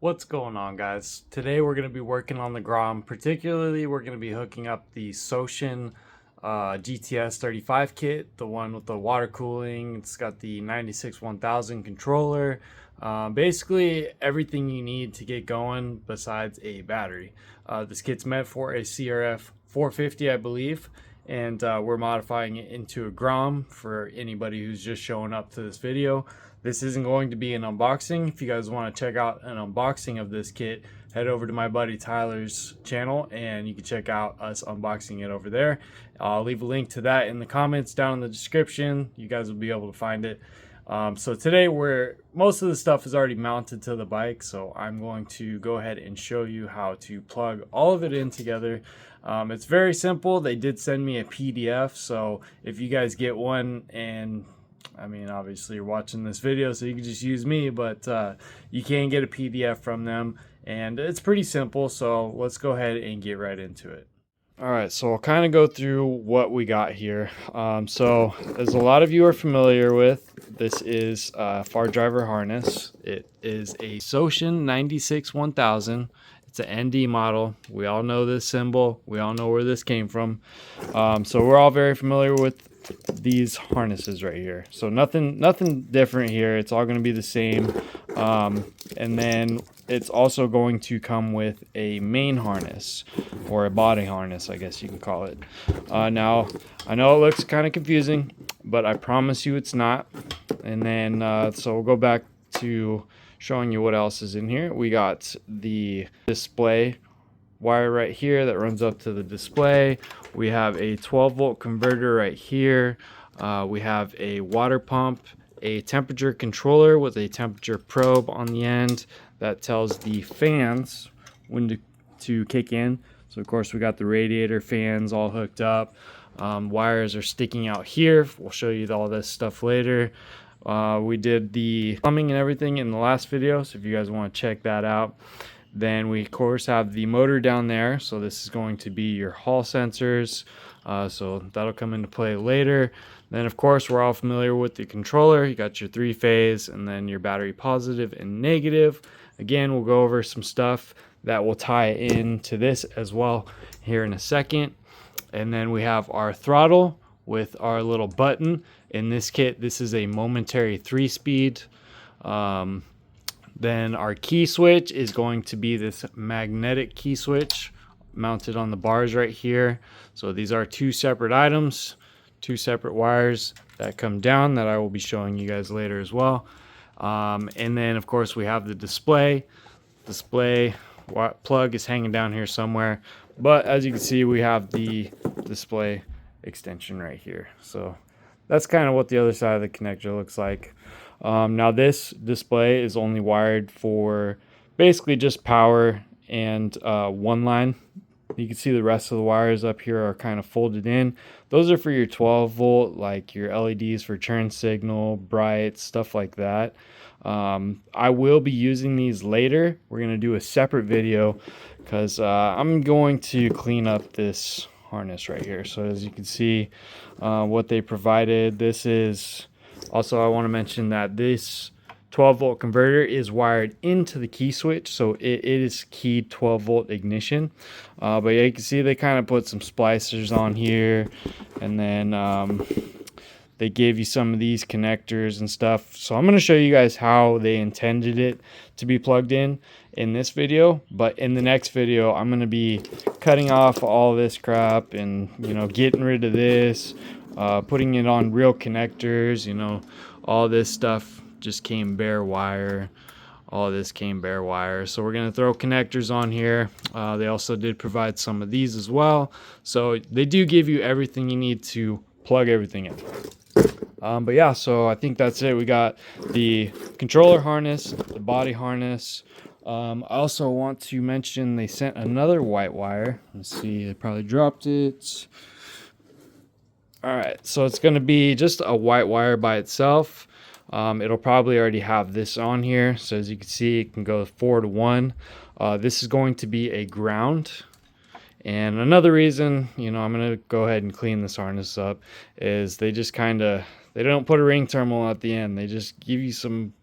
What's going on, guys? Today we're going to be working on the grom. Particularly, we're going to be hooking up the Sotion GTS35 kit, the one with the water cooling. It's got the 96 1000 controller. Basically, everything you need to get going besides a battery. This kit's meant for a CRF 450, I believe, and we're modifying it into a grom for anybody who's just showing up to this video. This isn't going to be an unboxing. If you guys want to check out an unboxing of this kit, head over to my buddy Tyler's channel and you can check out us unboxing it over there. I'll leave a link to that in the comments down in the description. You guys will be able to find it. So today most of the stuff is already mounted to the bike, so I'm going to go ahead and show you how to plug all of it in together. It's very simple. They did send me a PDF, so if you guys get one, and I mean, obviously you're watching this video, so you can just use me, but you can get a PDF from them, and it's pretty simple, so let's go ahead and get right into it. All right, so I'll kind of go through what we got here. So as a lot of you are familiar with, this is a far driver harness. It is a Sotion 96 1000. It's an ND model. We all know this symbol. We all know where this came from. So we're all very familiar with these harnesses right here. So nothing different here. It's all going to be the same. And then it's also going to come with a main harness, or a body harness, I guess you can call it. Now, I know it looks kind of confusing, but I promise you it's not. And then, so we'll go back to showing you what else is in here. We got the display wire right here that runs up to the display. We have a 12-volt converter right here. We have a water pump, a temperature controller with a temperature probe on the end that tells the fans when to kick in. So of course we got the radiator fans all hooked up. Wires are sticking out here. We'll show you all this stuff later. We did the plumbing and everything in the last video, so if you guys want to check that out. Then we of course have the motor down there, so this is going to be your hall sensors, so that'll come into play later. Then of course we're all familiar with the controller. You got your 3-phase and then your battery positive and negative. Again, we'll go over some stuff that will tie into this as well here in a second. And then we have our throttle with our little button. In this kit, this is a momentary 3-speed. Then our key switch is going to be this magnetic key switch mounted on the bars right here. So these are two separate items, two separate wires that come down that I will be showing you guys later as well. And then of course we have the display plug is hanging down here somewhere, but as you can see we have the display extension right here. So that's kind of what the other side of the connector looks like. Now this display is only wired for basically just power and one line. You can see the rest of the wires up here are kind of folded in. Those are for your 12-volt, like your LEDs for turn signal, bright, stuff like that. I will be using these later. We're going to do a separate video because I'm going to clean up this harness right here. So as you can see what they provided, this is also, I want to mention that this 12-volt converter is wired into the key switch, so it is keyed 12-volt ignition. But yeah, you can see they kind of put some splicers on here, and then they gave you some of these connectors and stuff. So I'm going to show you guys how they intended it to be plugged in this video. But in the next video, I'm going to be cutting off all this crap and, you know, getting rid of this, putting it on real connectors. You know, all this stuff just came bare wire. All this came bare wire. So we're going to throw connectors on here. They also did provide some of these as well. So they do give you everything you need to plug everything in. But yeah, so I think that's it. We got the controller harness, the body harness. I also want to mention they sent another white wire. Let's see, they probably dropped it. All right, so it's going to be just a white wire by itself. It'll probably already have this on here. So as you can see, it can go 4 to 1. This is going to be a ground. And another reason, you know, I'm going to go ahead and clean this harness up is they just kind of, they don't put a ring terminal at the end. They just give you some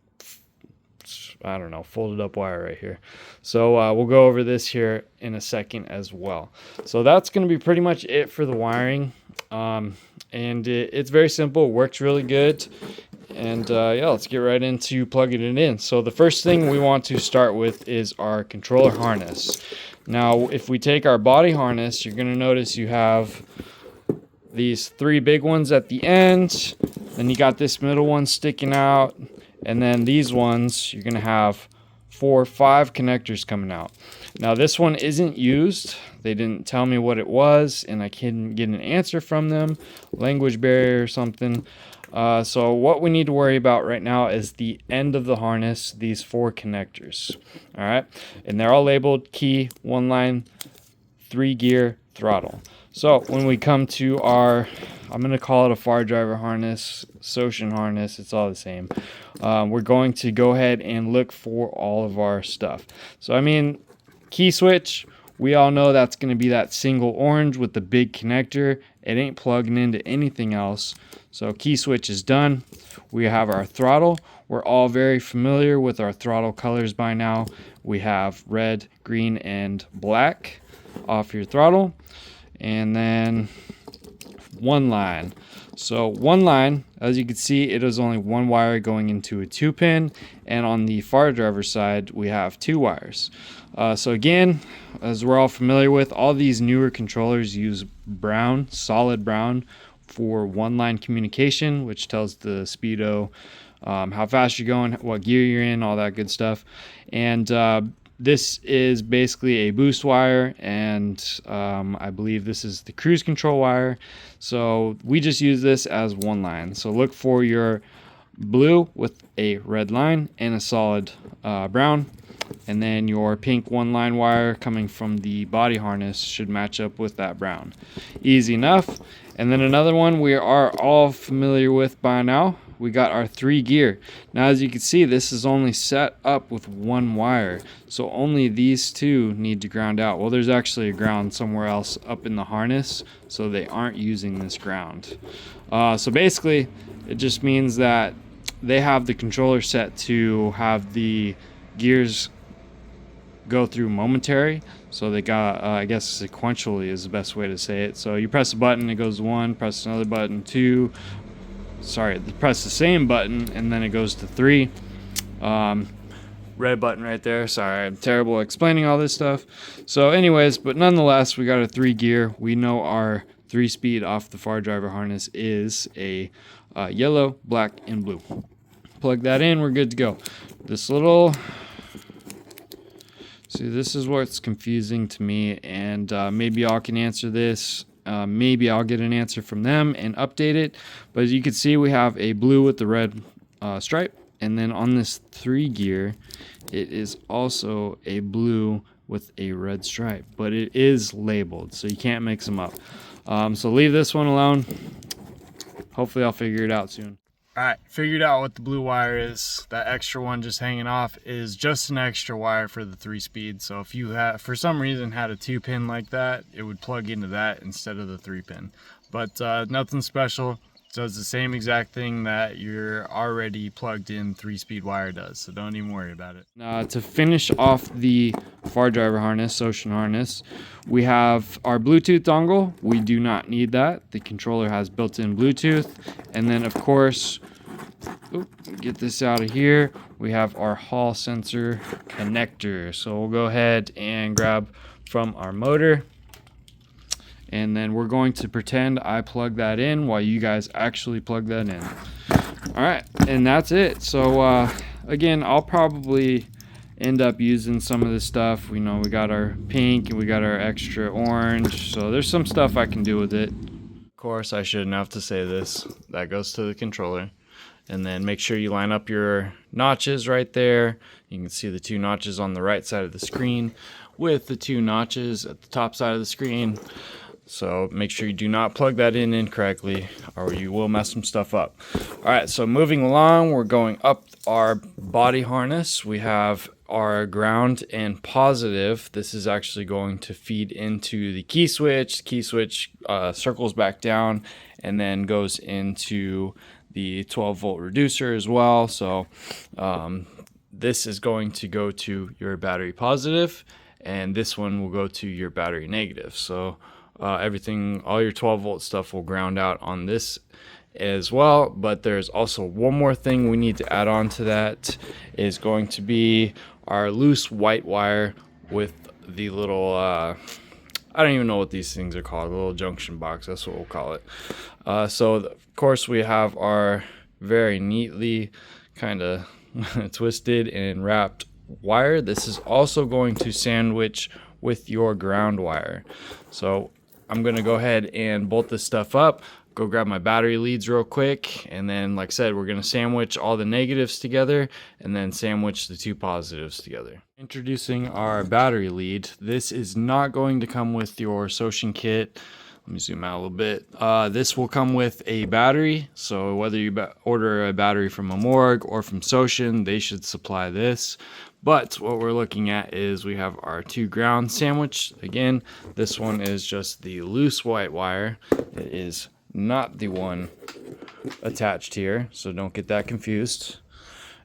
I don't know, folded up wire right here. So we'll go over this here in a second as well. So that's going to be pretty much it for the wiring. And it's very simple. It works really good. And yeah, let's get right into plugging it in. So the first thing we want to start with is our controller harness. Now, if we take our body harness, you're going to notice you have these 3 big ones at the end. Then you got this middle one sticking out. And then these ones, you're going to have 4 or 5 connectors coming out. Now, this one isn't used. They didn't tell me what it was, and I couldn't get an answer from them. Language barrier or something. So what we need to worry about right now is the end of the harness, these 4 connectors. All right. And they're all labeled key, 1 line, 3 gear, throttle. So when we come to our, I'm going to call it a far driver harness, Sotion harness, it's all the same. We're going to go ahead and look for all of our stuff. So I mean, key switch, we all know that's going to be that single orange with the big connector. It ain't plugging into anything else. So key switch is done. We have our throttle. We're all very familiar with our throttle colors by now. We have red, green, and black off your throttle. And then 1 line. So 1 line, as you can see, it is only 1 wire going into a 2-pin. And on the far driver side, we have 2 wires. So again, as we're all familiar with, all these newer controllers use brown, solid brown, for 1-line communication, which tells the speedo how fast you're going, what gear you're in, all that good stuff. And this is basically a boost wire, and I believe this is the cruise control wire. So we just use this as 1 line. So look for your blue with a red line and a solid brown. And then your pink 1-line wire coming from the body harness should match up with that brown. Easy enough. And then another one we are all familiar with by now. We got our 3 gear. Now, as you can see, this is only set up with 1 wire. So only these 2 need to ground out. Well, there's actually a ground somewhere else up in the harness, so they aren't using this ground. So basically, it just means that they have the controller set to have the gears go through momentary. So they got, I guess sequentially is the best way to say it. So you press a button, it goes 1, press another button, 2. Sorry, press the same button, and then it goes to 3. Red button right there. Sorry, I'm terrible at explaining all this stuff. So anyways, but nonetheless, we got a 3 gear. We know our 3-speed off the far driver harness is a yellow, black, and blue. Plug that in, we're good to go. This little... See, this is what's confusing to me, and maybe y'all can answer this. Maybe I'll get an answer from them and update it. But as you can see, we have a blue with the red stripe. And then on this 3 gear, it is also a blue with a red stripe. But it is labeled, so you can't mix them up. So leave this one alone. Hopefully I'll figure it out soon. Alright, figured out what the blue wire is. That extra one just hanging off is just an extra wire for the 3-speed. So if you have, for some reason, had a 2-pin like that, it would plug into that instead of the 3-pin. But nothing special. It does the same exact thing that your already plugged in 3-speed wire does. So don't even worry about it. To finish off the far driver harness, Sotion harness, we have our Bluetooth dongle. We do not need that. The controller has built-in Bluetooth. And then, of course, get this out of here. We have our hall sensor connector. So we'll go ahead and grab from our motor. And then we're going to pretend I plug that in while you guys actually plug that in. All right, and that's it. So again, I'll probably end up using some of this stuff. We know we got our pink and we got our extra orange. So there's some stuff I can do with it. Of course, I shouldn't have to say this. That goes to the controller. And then make sure you line up your notches right there. You can see the 2 notches on the right side of the screen with the 2 notches at the top side of the screen. So make sure you do not plug that in incorrectly or you will mess some stuff up. All right, so moving along, we're going up our body harness. We have our ground and positive. This is actually going to feed into the key switch. The key switch circles back down and then goes into the 12-volt reducer as well. So this is going to go to your battery positive, and this one will go to your battery negative. So everything, all your 12 volt stuff will ground out on this as well. But there's also one more thing we need to add on to that, is going to be our loose white wire with the little I don't even know what these things are called, a little junction box, that's what we'll call it. So of course we have our very neatly kind of twisted and wrapped wire. This is also going to sandwich with your ground wire. So I'm going to go ahead and bolt this stuff up, go grab my battery leads real quick, and then like I said, we're going to sandwich all the negatives together and then sandwich the two positives together. Introducing our battery lead. This is not going to come with your Sotion kit. Let me zoom out a little bit. This will come with a battery, so whether you order a battery from a Morg or from Sotion, they should supply this. But what we're looking at is we have our two ground sandwich. Again, this one is just the loose white wire. It is not the one attached here, so don't get that confused.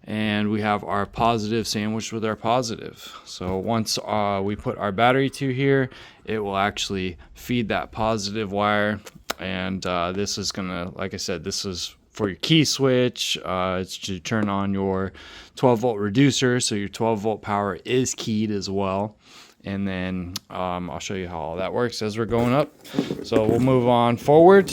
And we have our positive sandwiched with our positive. So once we put our battery to here, it will actually feed that positive wire. And this is gonna, like I said, this is for your key switch. It's to turn on your 12 volt reducer, so your 12 volt power is keyed as well. And then I'll show you how all that works as we're going up. So we'll move on forward.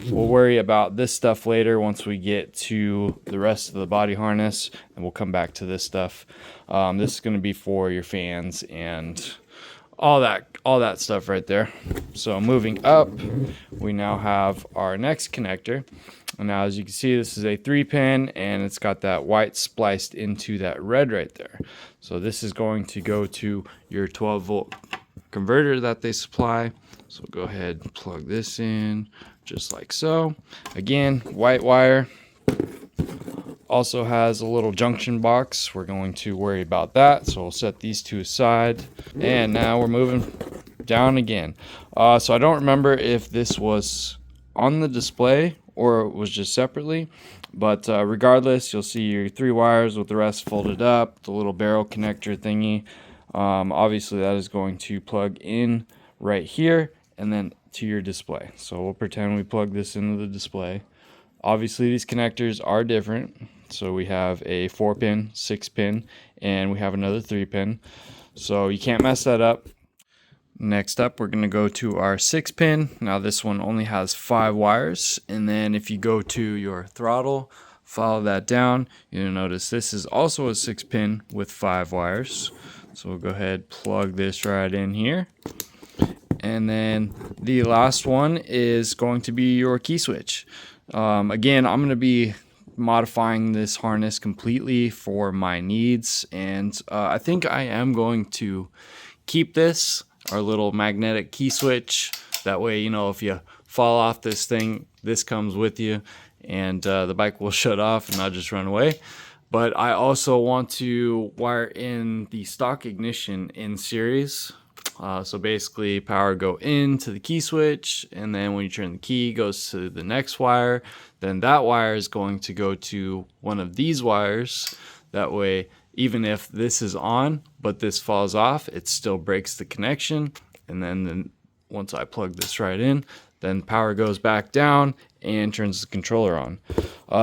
We'll worry about this stuff later once we get to the rest of the body harness, and we'll come back to this stuff. This is going to be for your fans and all that stuff right there. So moving up, we now have our next connector. And now as you can see, this is a 3-pin, and it's got that white spliced into that red right there. So this is going to go to your 12 volt converter that they supply. So go ahead and plug this in just like so. Again, white wire. Also has a little junction box. We're going to worry about that, so we'll set these two aside. And now we're moving down again. So I don't remember if this was on the display or it was just separately, but regardless, you'll see your 3 wires with the rest folded up, the little barrel connector thingy. Obviously that is going to plug in right here and then to your display. So we'll pretend we plug this into the display. Obviously these connectors are different. So we have a 4-pin, 6-pin, and we have another 3-pin. So you can't mess that up. Next up, we're going to go to our 6-pin. Now this one only has 5 wires. And then if you go to your throttle, follow that down, you'll notice this is also a 6-pin with 5 wires. So we'll go ahead, plug this right in here. And then the last one is going to be your key switch. Again, I'm going to be modifying this harness completely for my needs, and I think I am going to keep this, our little magnetic key switch. That way, you know, if you fall off this thing, this comes with you, and the bike will shut off and not just run away. But I also want to wire in the stock ignition in series. So basically power go into the key switch, and then when you turn the key, it goes to the next wire. Then that wire is going to go to one of these wires. That way, even if this is on, but this falls off, it still breaks the connection. And then once I plug this right in, then power goes back down and turns the controller on.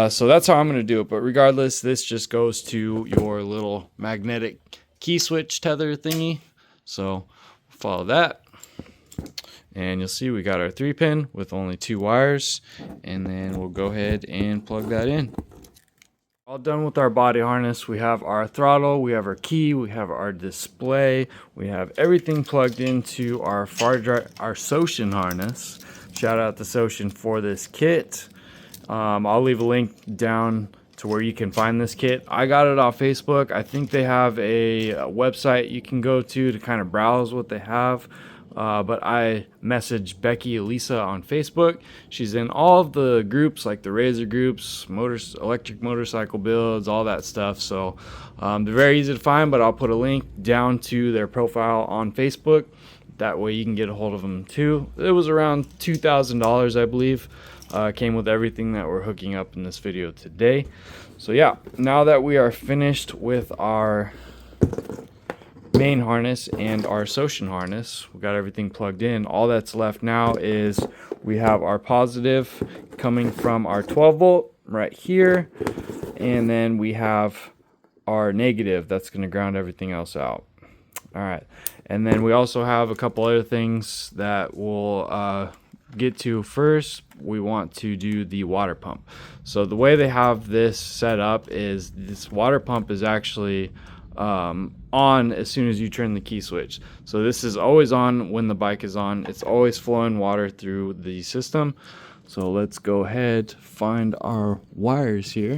So that's how I'm going to do it. But regardless, this just goes to your little magnetic key switch tether thingy. So follow that, and you'll see we got our 3-pin with only 2 wires, and then we'll go ahead and plug that in. All done with our body harness. We have our throttle, we have our key, we have our display, we have everything plugged into our Sotion harness. Shout out to Sotion for this kit. I'll leave a link down to where you can find this kit. I got it off Facebook. I think they have a website you can go to kind of browse what they have. But I messaged Becky Elisa on Facebook. She's in all of the groups, like the Razor groups, electric motorcycle builds, all that stuff. So they're very easy to find, but I'll put a link down to their profile on Facebook. That way you can get a hold of them too. It was around $2,000, I believe. Came with everything that we're hooking up in this video today. So yeah, now that we are finished with our main harness and our Sotion harness, we got everything plugged in. All that's left now is we have our positive coming from our 12 volt right here, and then we have our negative that's going to ground everything else out. All right, and then we also have a couple other things that we'll get to. First, we want to do the water pump. So the way they have this set up is this water pump is actually on as soon as you turn the key switch. So this is always on when the bike is on. It's always flowing water through the system. So let's go ahead, find our wires here,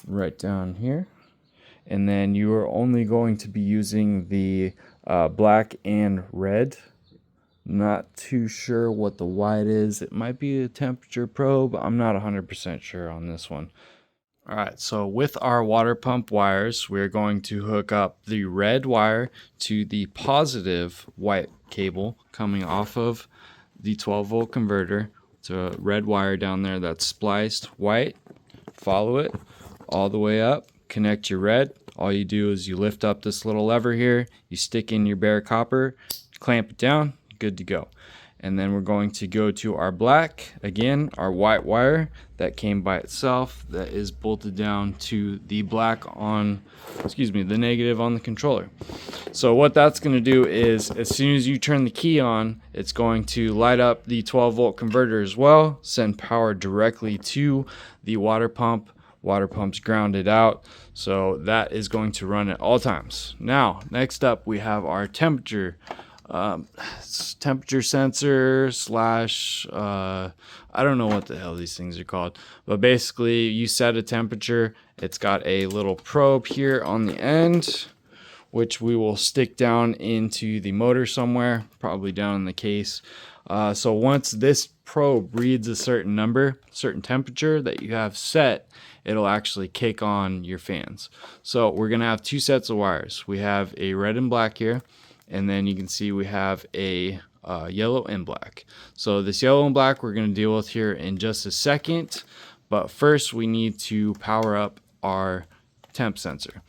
right down here. And then you are only going to be using the black and red. Not too sure what the white is. It might be a temperature probe. I'm not 100% sure on this one. All right, so with our water pump wires, we're going to hook up the red wire to the positive white cable coming off of the 12 volt converter. It's a red wire down there that's spliced white. Follow it all the way up, connect your red. All you do is you lift up this little lever here, you stick in your bare copper, clamp it down, good to go. And then we're going to go to our black, again, our white wire that came by itself that is bolted down to the black on, the negative on the controller. So what that's going to do is as soon as you turn the key on, it's going to light up the 12 volt converter as well, send power directly to the water pump. Water pump's grounded out, so that is going to run at all times. Now, next up we have our temperature sensor slash I don't know what the hell these things are called, but basically you set a temperature. It's got a little probe here on the end, which we will stick down into the motor somewhere, probably down in the case. So once this probe reads a certain number, certain temperature that you have set, it'll actually kick on your fans. So we're gonna have two sets of wires. We have a red and black here, and then you can see we have a yellow and black. So this yellow and black we're gonna deal with here in just a second, but first we need to power up our temp sensor.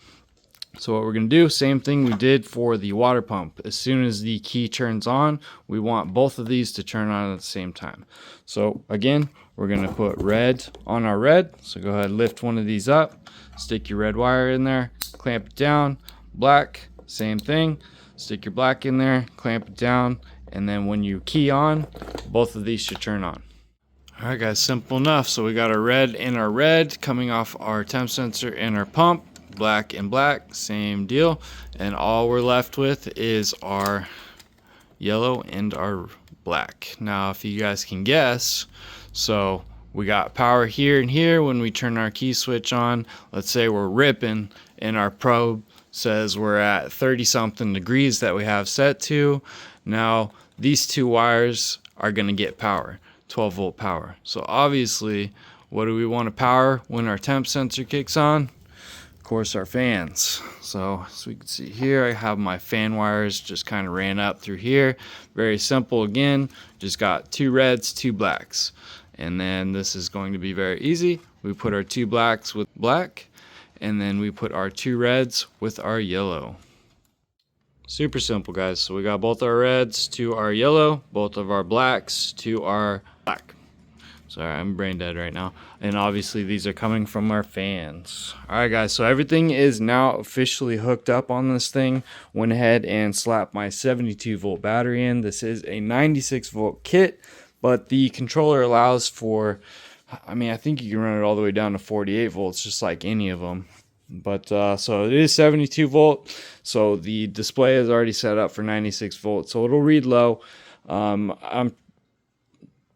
So what we're going to do, same thing we did for the water pump. As soon as the key turns on, we want both of these to turn on at the same time. So again, we're going to put red on our red. So go ahead and lift one of these up, stick your red wire in there, clamp it down. Black, same thing. Stick your black in there, clamp it down, and then when you key on, both of these should turn on. All right guys, simple enough. So we got our red and our red coming off our temp sensor and our pump. Black and black, same deal, and all we're left with is our yellow and our black. Now if you guys can guess, so we got power here and here. When we turn our key switch on, let's say we're ripping and our probe says we're at 30 something degrees that we have set to. Now these two wires are going to get power, 12 volt power. So obviously, what do we want to power when our temp sensor kicks on? Of course, our fans. So as we can see here, I have my fan wires just kind of ran up through here. Very simple again, just got two reds, two blacks. And then this is going to be very easy. We put our two blacks with black, and then we put our two reds with our yellow. Super simple, guys. So we got both our reds to our yellow, both of our blacks to our black. Sorry, I'm brain dead right now. And obviously these are coming from our fans. All right, guys, so everything is now officially hooked up on this thing. Went ahead and slapped my 72 volt battery in. This is a 96 volt kit, but the controller allows for, I mean, I think you can run it all the way down to 48 volts, just like any of them. But so it is 72 volt. So the display is already set up for 96 volts. So it'll read low. I'm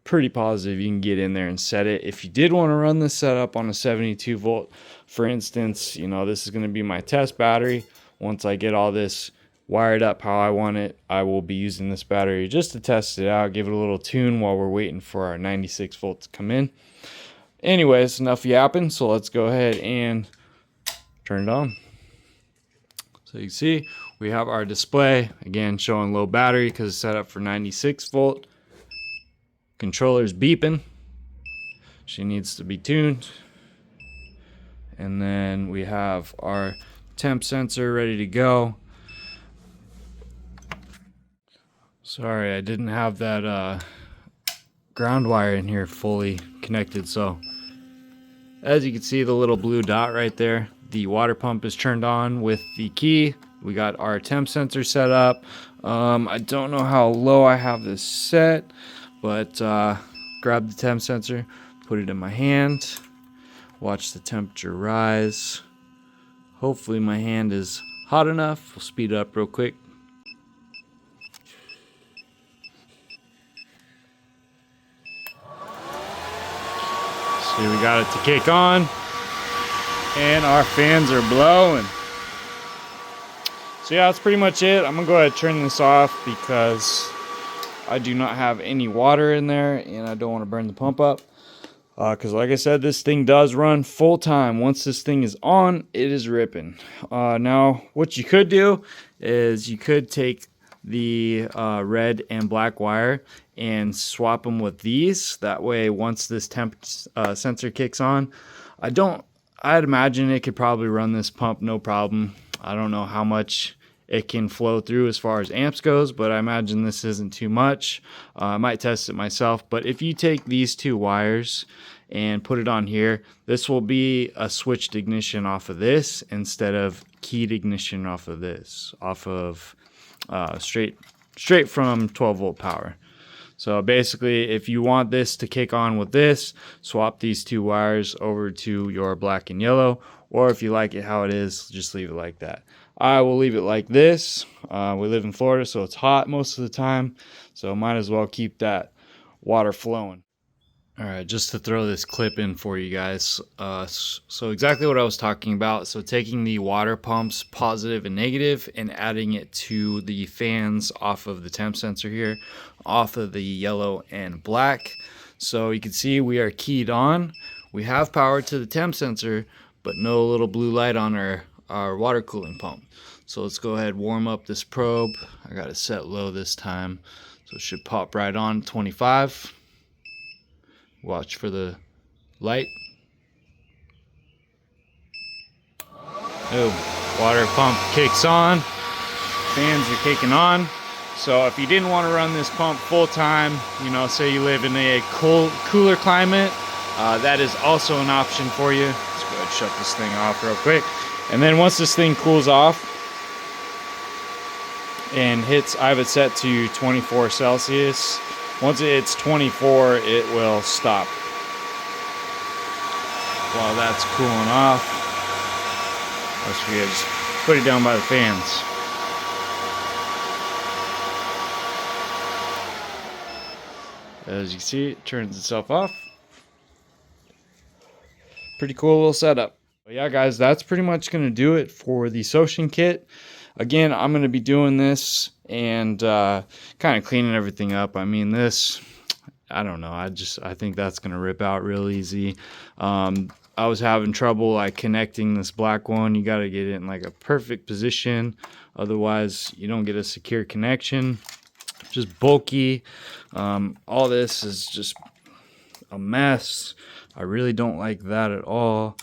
pretty positive you can get in there and set it. If you did want to run this setup on a 72 volt, for instance, you know, this is going to be my test battery. Once I get all this wired up how I want it, I will be using this battery just to test it out, give it a little tune while we're waiting for our 96 volts to come in. Anyways, enough yapping, so let's go ahead and turn it on. So you can see we have our display, again showing low battery because it's set up for 96 volt. Controller's beeping. She needs to be tuned. And then we have our temp sensor ready to go. Sorry, I didn't have that ground wire in here fully connected. So as you can see, the little blue dot right there, the water pump is turned on with the key. We got our temp sensor set up. I don't know how low I have this set, but grab the temp sensor, put it in my hand, watch the temperature rise. Hopefully my hand is hot enough. We'll speed it up real quick. See, we got it to kick on, and our fans are blowing. So yeah, that's pretty much it. I'm gonna go ahead and turn this off because I do not have any water in there and I don't want to burn the pump up. Because like I said, this thing does run full time. Once this thing is on, it is ripping. Now, what you could do is you could take the red and black wire and swap them with these. That way, once this temp sensor kicks on, I'd imagine it could probably run this pump no problem. I don't know how much it can flow through as far as amps goes, but I imagine this isn't too much. I might test it myself, but if you take these two wires and put it on here, this will be a switched ignition off of this instead of keyed ignition off of this, off of straight from 12 volt power. So basically, if you want this to kick on with this, swap these two wires over to your black and yellow, or if you like it how it is, just leave it like that. I will leave it like this. We live in Florida, so it's hot most of the time, so might as well keep that water flowing. All right, just to throw this clip in for you guys. So exactly what I was talking about. So taking the water pumps, positive and negative, and adding it to the fans off of the temp sensor here, off of the yellow and black. So you can see we are keyed on. We have power to the temp sensor, but no little blue light on our water cooling pump. So let's go ahead and warm up this probe. I got it set low this time, so it should pop right on 25. Watch for the light. Oh, water pump kicks on. Fans are kicking on. So if you didn't want to run this pump full time, you know, say you live in a cooler climate, that is also an option for you. Let's go ahead and shut this thing off real quick. And then once this thing cools off and hits, I have it set to 24 Celsius. Once it hits 24, it will stop. While that's cooling off, let's just put it down by the fans. As you see, it turns itself off. Pretty cool little setup. But yeah, guys, that's pretty much going to do it for the Sotion kit. Again, I'm going to be doing this and kind of cleaning everything up. I mean, this, I don't know. I think that's going to rip out real easy. I was having trouble like connecting this black one. You got to get it in like a perfect position. Otherwise, you don't get a secure connection. Just bulky. All this is just a mess. I really don't like that at all.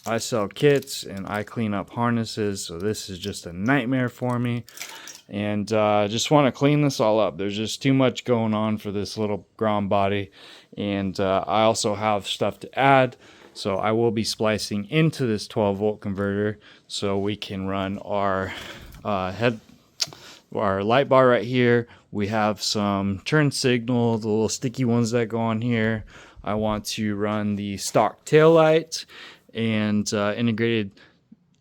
I sell kits and I clean up harnesses, so this is just a nightmare for me. And just want to clean this all up. There's just too much going on for this little grom body. And I also have stuff to add. So I will be splicing into this 12 volt converter so we can run our light bar right here. We have some turn signals, the little sticky ones that go on here. I want to run the stock tail light and integrated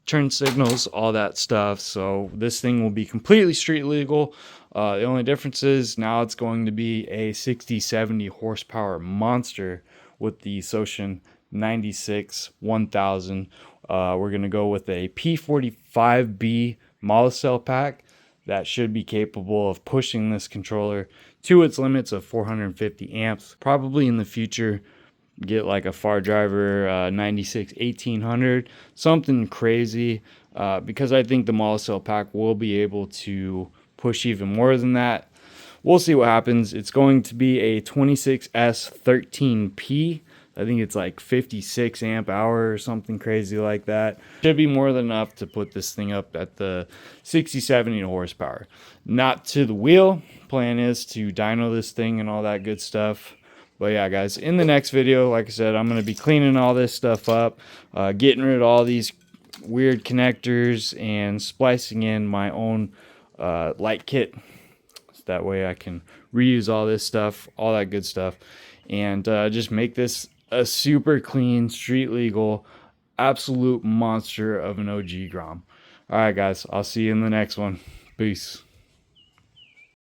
turn signals, all that stuff. So this thing will be completely street legal. The only difference is now it's going to be a 60-70 horsepower monster with the Sotion 96 1000. We're going to go with a P45B monocell pack that should be capable of pushing this controller to its limits of 450 amps. Probably in the future, get like a Far Driver 96 1800, something crazy, because I think the monocell pack will be able to push even more than that. We'll see what happens. It's going to be a 26S13P, I think it's like 56 amp hour or something crazy like that. Should be more than enough to put this thing up at the 60-70 horsepower. Not to the wheel. Plan is to dyno this thing and all that good stuff. But yeah, guys, in the next video, like I said, I'm going to be cleaning all this stuff up, getting rid of all these weird connectors and splicing in my own light kit. So that way I can reuse all this stuff, all that good stuff, and just make this a super clean, street legal, absolute monster of an OG Grom. All right, guys, I'll see you in the next one. Peace.